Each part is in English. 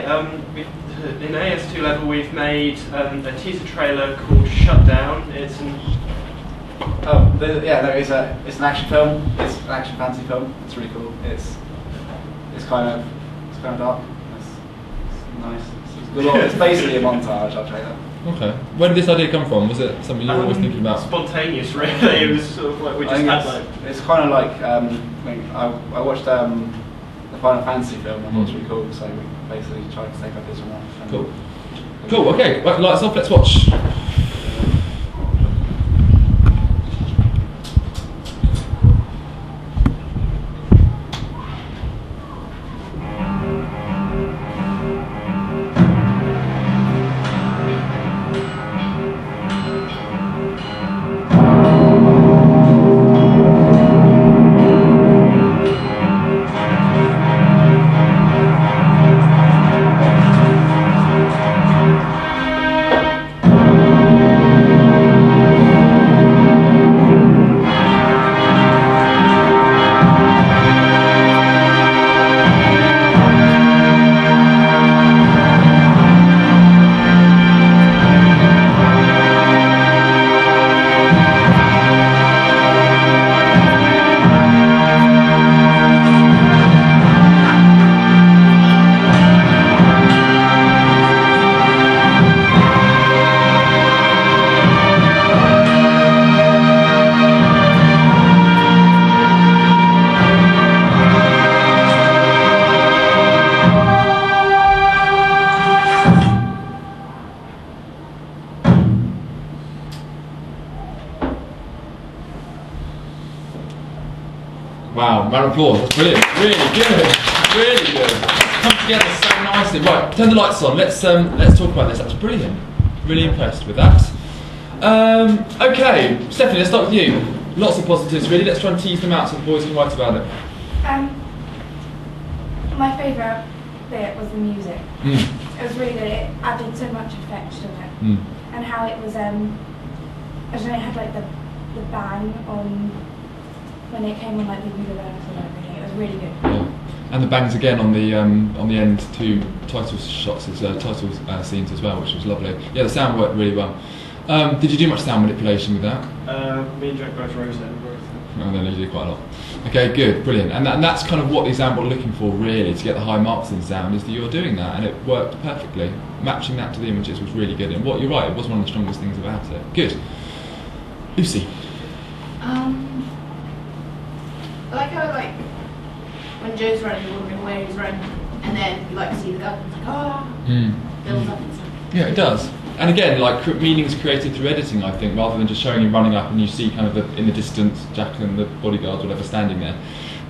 in AS2 level we've made a teaser trailer called Shutdown. It's an it's an action film. It's an action fantasy film. It's really cool. It's kind of dark. It's nice. It's basically a montage. I'll tell you that. Okay. Where did this idea come from? Was it something you were always thinking about? Spontaneous, really. It was sort of like we just had like. It's kind of like I watched the Final Fantasy film. I thought it was really cool. So we basically tried to take ideas from that. Cool. Cool. Okay. Right, lights off. Let's watch. Wow, round of applause, that's brilliant. Really good, really good. Come together so nicely. Right, turn the lights on, let's talk about this. That's brilliant. Really impressed with that. Okay, Stephanie, let's start with you. Lots of positives really, let's try and tease them out so the boys can write about it. My favourite bit was the music. It was really good, it added so much effect to it. And how it was, I don't know, it had like the bang on when it came on like the universe and everything. It was really good. Yeah. And the bangs again on the end two title shots, title scenes as well, which was lovely. Yeah, the sound worked really well. Did you do much sound manipulation with that? Me and Jack both wrote it. Oh, then you did quite a lot. Okay, good, brilliant. And that's kind of what the exam were looking for really, to get the high marks in sound, is that you're doing that, and it worked perfectly. Matching that to the images was really good. And what you're right, it was one of the strongest things about it. Good. Lucy. I like how when Joe's running, you're wondering where he's running, and then you see the gun, and it's like, builds up and stuff. Yeah, it does. And again, meanings created through editing, I think, rather than just showing him running up and you see kind of in the distance Jack and the bodyguards, whatever, standing there.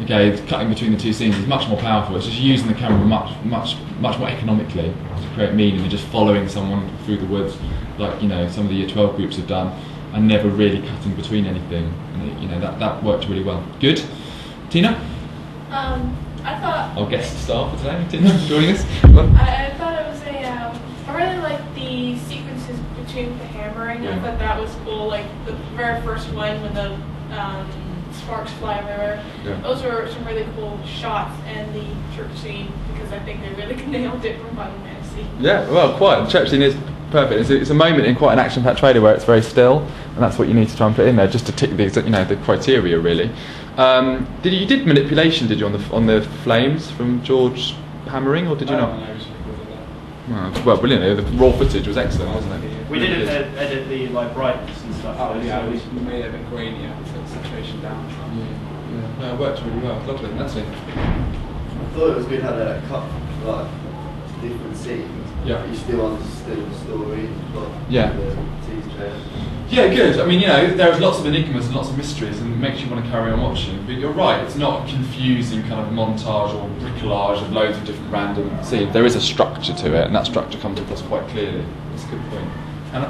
Okay, cutting between the two scenes is much more powerful. It's just using the camera much more economically to create meaning than just following someone through the woods, like some of the Year 12 groups have done, and never really cutting between anything. And that worked really well. Good. Tina? I thought... Our guest star for today, Tina, joining us. I thought it was I really liked the sequences between the hammering. Yeah. I thought that was cool. Like the very first one when the sparks fly everywhere. Yeah. Those were some really cool shots, and the church scene, because I think they really nailed it from Final Fantasy. Yeah, well, quite. The church scene is perfect. It's a moment in quite an action-packed trailer where it's very still, and that's what you need to try and put in there, just to tick the criteria really. You did manipulation, did you, on the flames from George hammering, or did you not? Well, brilliant. The raw footage was excellent, wasn't it? We did edit the brightness and stuff. Oh yeah, we made it a bit grainier, so the saturation down. Yeah. No, it worked really well. Lovely. That's it. I thought it was good how they cut different scenes. Yeah. But you still understood the story. But yeah. The teaser trailer. Yeah, good. I mean, there's lots of enigmas and lots of mysteries, and it makes you want to carry on watching. But you're right, it's not a confusing kind of montage or bricolage of loads of different random scenes. There is a structure to it, and that structure comes across quite clearly. That's a good point. Anna?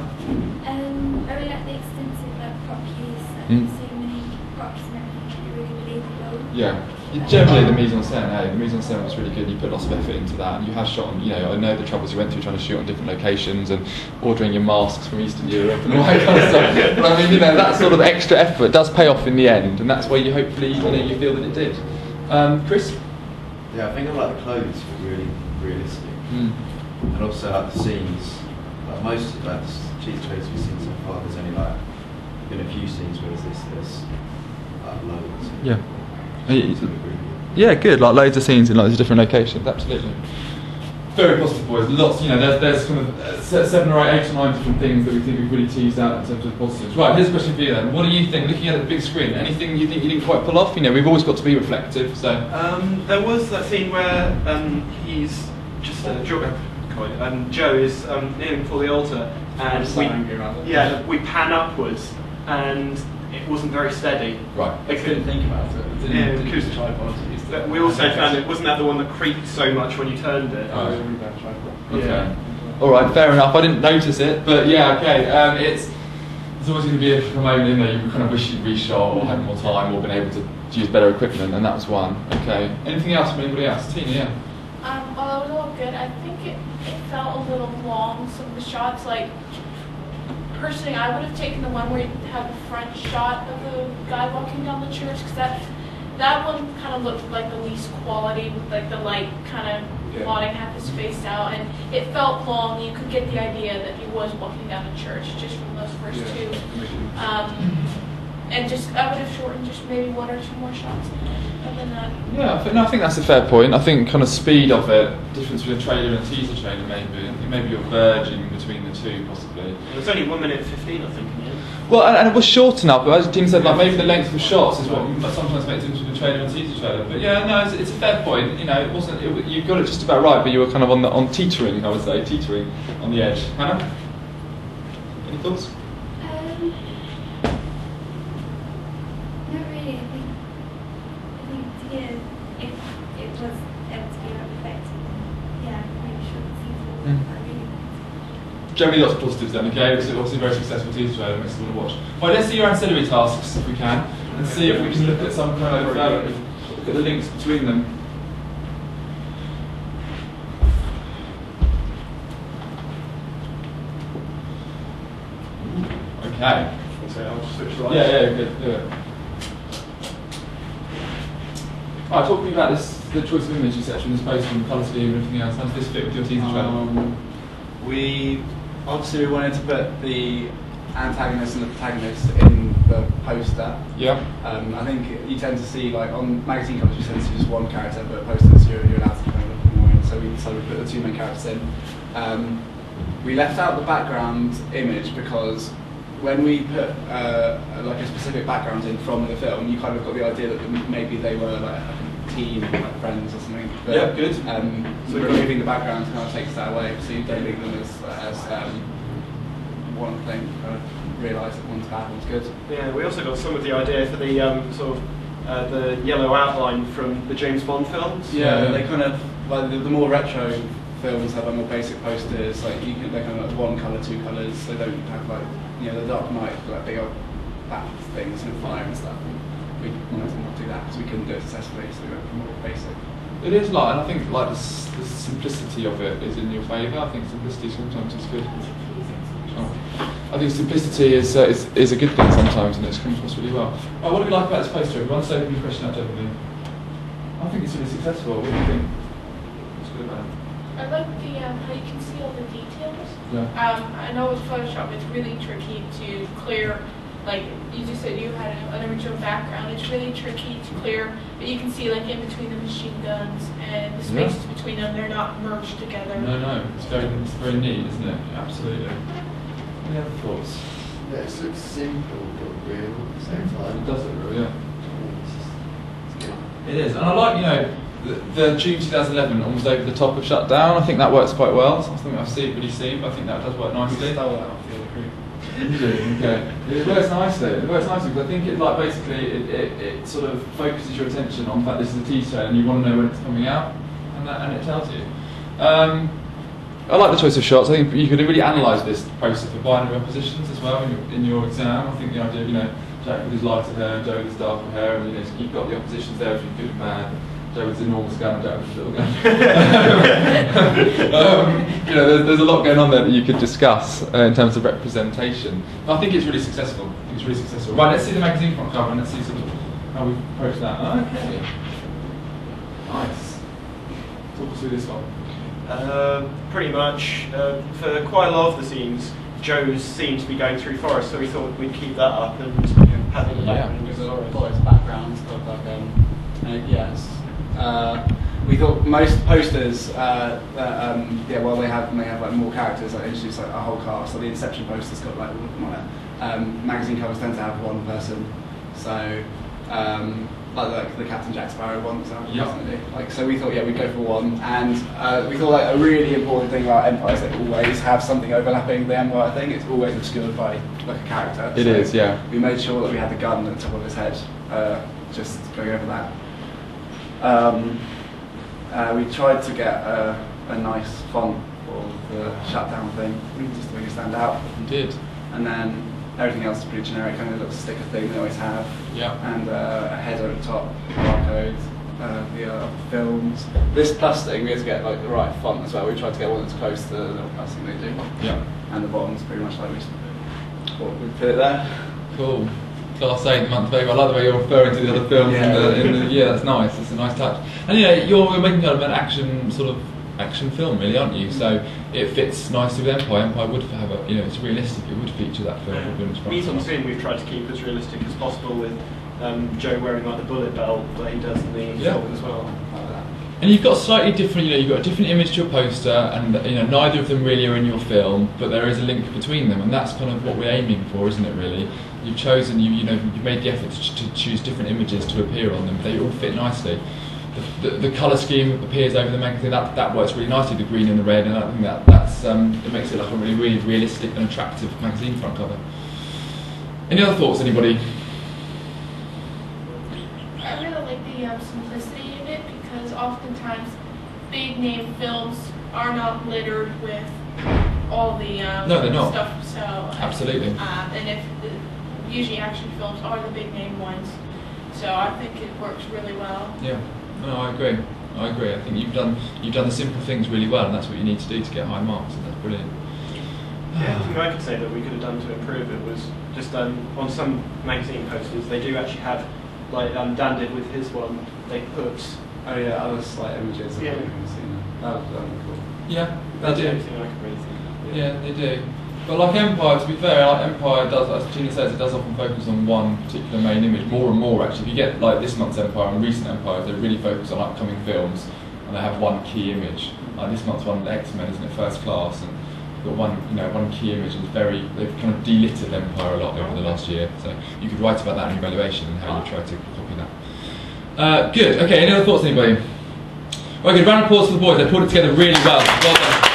I really like the extensive prop use, and so many props and everything, really believable. Yeah. Generally, the mise en scène, the mise en scène was really good. You put lots of effort into that, and you have shot on. I know the troubles you went through trying to shoot on different locations and ordering your masks from Eastern Europe and all that kind of stuff. But I mean, that sort of extra effort does pay off in the end, and that's where you hopefully you feel that it did. Chris? Yeah, I think I like the clothes were really realistic, and also like the scenes. Like most of the cheese trailers we've seen so far, there's only like been a few scenes, whereas there's like loads. Yeah. It's really good. Yeah, good. Like loads of scenes in loads of different locations. Absolutely. Very positive, boys. Lots, you know, there's kind of 7 or 8 or 9 different things that we think we've really teased out in terms of positives. Right, here's a question for you then. What do you think, looking at the big screen, anything you think you didn't quite pull off? You know, we've always got to be reflective, so... There was that scene where he's just Joe is kneeling before the altar, and we pan upwards, and it wasn't very steady. Right. I couldn't think about it. Didn't use the tripod. But we also found it wasn't that the one that creaked so much when you turned it. Oh, it was a really bad tripod. Okay. Yeah. All right, fair enough. I didn't notice it, but yeah, okay. There's always going to be a moment in there you kind of wish you'd reshot or had more time or been able to use better equipment, and that was one. Okay. Anything else from anybody else? Tina, yeah. Well, it was all good. I think it felt a little long. Some of the shots, like personally, I would have taken the one where you have the front shot of the guy walking down the church, because that one kind of looked like the least quality, with like the light kind of blotting half his face out, and it felt long. You could get the idea that he was walking down the church just from those first two. And just I would have shortened just maybe 1 or 2 more shots. Other than that. Yeah, I think that's a fair point. I think kind of speed of it, difference between a trailer and a teaser trailer maybe. I think maybe you're verging between the two possibly. It was only 1 minute 15, I think. Yeah. Well, and it was short enough. But as Tim said, like maybe the length of shots is what sometimes makes it between a trailer and a teaser trailer. But yeah, no, it's a fair point. You know, it wasn't. You got it just about right, but you were kind of on teetering. I would say teetering on the edge. Hannah, any thoughts? Not really. I think to get if it was able to be effective, yeah, maybe short season. I really. Generally lots of positives then, okay? It was obviously a very successful teaser trailer, makes us want to watch. Right, let's see your ancillary tasks if we can, and see if we can look at some kind of, look at the links between them. Okay. So I'll just switch right. Yeah, good, do it. Alright, talk to me about the choice of image, etc., and the space and the colour scheme and everything else. How does this fit with your teaser trailer? We obviously wanted to put the antagonist and the protagonist in the poster. Yeah. I think you tend to see, like on magazine covers, you tend to see just one character, but posters you're allowed to kind of look more in. So we decided to put the 2 main characters in. We left out the background image because when we put like a specific background in from the film, you kind of got the idea that maybe they were like a team, like friends or something. But, yeah, good. So removing the background kind of takes that away, so you don't leave them as one thing. Kind of realise that one's bad, one's good. Yeah, we also got some of the idea for the sort of the yellow outline from the James Bond films. Yeah, they kind of like the more retro films have more basic posters. Like they're kind of like 1 colour, 2 colours. They don't have like the Dark Knight, like big old bat things and fire and stuff. And we wanted to not do that because we couldn't do it successfully, so we went for more basic. It is like, and I think like the simplicity of it is in your favour. I think simplicity sometimes is good. I think simplicity is a good thing sometimes, and it's come across really well. Right, what do we like about this poster? Everyone, so open your question out generally. I think it's really successful. What do you think? What's good about it? I like the how you can see all the details. Yeah. I know with Photoshop it's really tricky to clear, like you just said you had an original background, it's really tricky to clear, but you can see like in between the machine guns and the spaces between them, they're not merged together. No, it's very neat, isn't it? Absolutely. Any other thoughts? Yeah, it looks simple but real at the same time. It does look real, yeah. It's good. It is, and I like, the June 2011 almost over the top of Shutdown. I think that works quite well. It's not something I've really seen, but I think that does work nicely. We stole that off the other group. You do? Okay. It works nicely. It works nicely because I think it like basically it sort of focuses your attention on the fact this is a teaser and you want to know when it's coming out, and it tells you. I like the choice of shots. I think you could really analyse this poster for binary oppositions as well in your exam. I think the idea of Jack with his lighter hair, Joe with his darker hair, and you've got the oppositions there between good and bad. Joe with his enormous gun, Jack with his little gun. There's a lot going on there that you could discuss in terms of representation. I think it's really successful. Right, let's see the magazine front cover and let's see sort of how we approach that. Okay. Nice. Talk us through this one. Pretty much, for quite a lot of the scenes, Joe's seemed to be going through forest, so we thought we'd keep that up and have it in the background. There's a lot of forest backgrounds of like yes. We thought most posters, well they have like more characters, like introduce like a whole cast. So the Inception poster's got like magazine covers tend to have one person. So like the Captain Jack Sparrow one, definitely. Like so, we thought we'd go for one, and we thought like a really important thing about Empire is they always have something overlapping the Empire thing. It's always obscured by like a character. It is, yeah. We made sure that we had the gun at the top of his head, just going over that. We tried to get a nice font for the shutdown thing, just to make it stand out. You did. And then everything else is pretty generic, kind of little sticker thing they always have. Yeah. And a header at the top, barcode, the films. This plus thing, we had to get like the right font as well. We tried to get one that's close to the little plus thing they do. Yeah. And the bottom's pretty much like we put it there. Cool. Class A, the month baby. I like the way you're referring to the other films. Yeah, that's nice. It's a nice touch. And you're making kind of an action film, really, aren't you? So it fits nicely with Empire. Empire would have it's realistic. It would feature that film. Meeting soon, we've tried to keep as realistic as possible with Joe wearing like the bullet belt that he does in the film as well. And you've got a slightly different, you've got a different image to your poster, and neither of them really are in your film, but there is a link between them, and that's kind of what we're aiming for, isn't it? Really, you've chosen, you've made the effort to choose different images to appear on them. They all fit nicely. The colour scheme appears over the magazine. That works really nicely. The green and the red, and I think it makes it like a really realistic and attractive magazine front cover. Any other thoughts, anybody? I really like the simplicity in it, because oftentimes big name films are not littered with all the no, they're not. stuff. So absolutely. And usually action films are the big name ones, so I think it works really well. Yeah, no, I agree. I think you've done the simple things really well, and that's what you need to do to get high marks, and that's brilliant. Yeah, I think I could say that we could have done to improve it was just on some magazine posters they do actually have, like Dan did with his one, they put other slight images. Yeah. That would be cool. Yeah, that's they the do. only thing I could really think of. Yeah, they do. But like Empire, to be fair, like Empire does, as Gina says, it does often focus on one particular main image, more and more actually. If you get like this month's Empire and recent Empires, they really focus on upcoming films, and they have one key image. Like this month's one, X-Men, isn't it, First Class, and got one key image, and they've kind of delittered Empire a lot over the last year. So you could write about that in your evaluation and how you try to copy that. Good. Okay. Any other thoughts, anybody? Right, good. Round of applause for the boys. They pulled it together really well. Well done.